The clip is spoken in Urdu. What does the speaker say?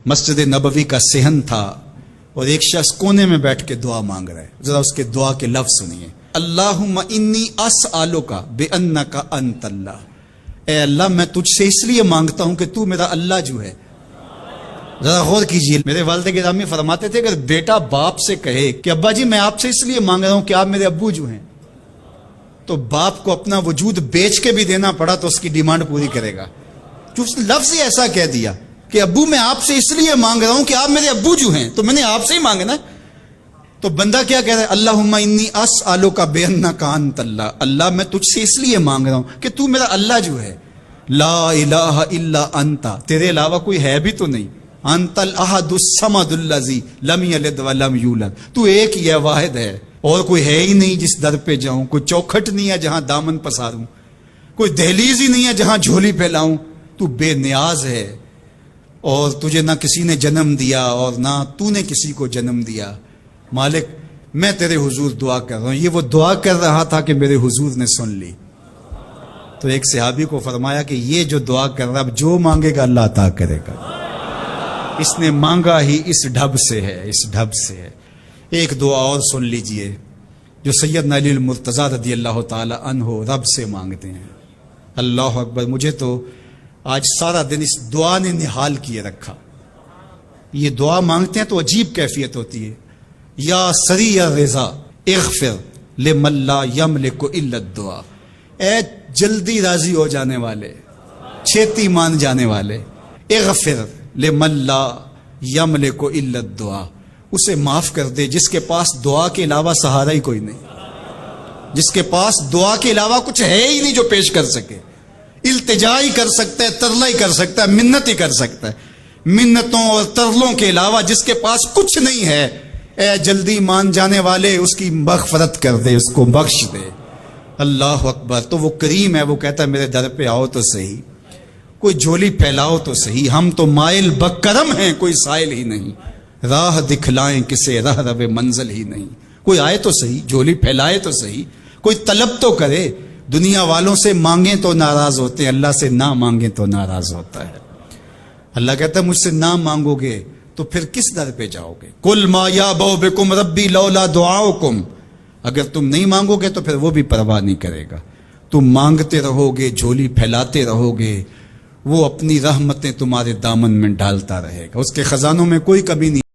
مسجد نبوی کا صحن تھا اور ایک شخص کونے میں بیٹھ کے دعا مانگ رہا ہے. ذرا اس کے دعا کے لفظ سنیے. اللہم انی اسألک بانک انت اللہ. اے اللہ میں تجھ سے اس لیے مانگتا ہوں کہ تو میرا اللہ جو ہے. ذرا غور کیجیے. میرے والد گرامی فرماتے تھے اگر بیٹا باپ سے کہے کہ ابا جی میں آپ سے اس لیے مانگ رہا ہوں کہ آپ میرے ابو جو ہیں، تو باپ کو اپنا وجود بیچ کے بھی دینا پڑا تو اس کی ڈیمانڈ پوری کرے گا. جو اس نے لفظ ہی ایسا کہہ دیا کہ ابو میں آپ سے اس لیے مانگ رہا ہوں کہ آپ میرے ابو جو ہیں، تو میں نے آپ سے ہی مانگنا ہے. تو بندہ کیا کہہ رہا ہے؟ اللہم انی اسألک بانک انت اللہ. اللہ میں تجھ سے اس لیے مانگ رہا ہوں کہ تو میرا اللہ جو ہے. لا الہ الا انت، تیرے علاوہ کوئی ہے بھی تو نہیں. انت الاحد الصمد الذی لم یلد ولم یولد. تو ایک ہی ہے، واحد ہے، اور کوئی ہے ہی نہیں جس در پہ جاؤں. کوئی چوکھٹ نہیں ہے جہاں دامن پساروں، کوئی دہلیز ہی نہیں ہے جہاں جھولی پھیلاؤں. تو بے نیاز ہے اور تجھے نہ کسی نے جنم دیا اور نہ تو نے کسی کو جنم دیا. مالک میں تیرے حضور دعا کر رہا ہوں. یہ وہ دعا کر رہا تھا کہ میرے حضور نے سن لی. تو ایک صحابی کو فرمایا کہ یہ جو دعا کر رہا اب جو مانگے گا اللہ عطا کرے گا. اس نے مانگا ہی اس ڈھب سے ہے، اس ڈھب سے ہے. ایک دعا اور سن لیجئے جو سیدنا علی المرتضیٰ رضی اللہ تعالی عنہ رب سے مانگتے ہیں. اللہ اکبر. مجھے تو آج سارا دن اس دعا نے نحال کیے رکھا. یہ دعا مانگتے ہیں تو عجیب کیفیت ہوتی ہے. یا سریع الرضا اغفر لمن لا یملک الا الدعاء. اے جلدی راضی ہو جانے والے، چھیتی مان جانے والے، اغفر لمن لا یملک الا الدعاء. اسے معاف کر دے جس کے پاس دعا کے علاوہ سہارا ہی کوئی نہیں، جس کے پاس دعا کے علاوہ کچھ ہے ہی نہیں جو پیش کر سکے. التجا ہی کر سکتا ہے، ترلا ہی کر سکتا ہے، منت ہی کر سکتا ہے. منتوں اور ترلوں کے علاوہ جس کے پاس کچھ نہیں ہے، اے جلدی مان جانے والے اس کی مغفرت کر دے، اس کو بخش دے. اللہ اکبر. تو وہ کریم ہے، وہ کہتا ہے میرے در پہ آؤ تو صحیح، کوئی جھولی پھیلاؤ تو صحیح. ہم تو مائل بکرم ہیں، کوئی سائل ہی نہیں. راہ دکھلائیں کسے راہ رو منزل ہی نہیں. کوئی آئے تو صحیح، جھولی پھیلائے تو صحیح، کوئی طلب تو کرے. دنیا والوں سے مانگیں تو ناراض ہوتے ہیں، اللہ سے نہ مانگیں تو ناراض ہوتا ہے. اللہ کہتا ہے مجھ سے نہ مانگو گے تو پھر کس در پہ جاؤ گے؟ قل ما یعبأ بکم ربی لولا دعاؤکم. اگر تم نہیں مانگو گے تو پھر وہ بھی پرواہ نہیں کرے گا. تم مانگتے رہو گے، جھولی پھیلاتے رہو گے، وہ اپنی رحمتیں تمہارے دامن میں ڈالتا رہے گا. اس کے خزانوں میں کوئی کمی نہیں.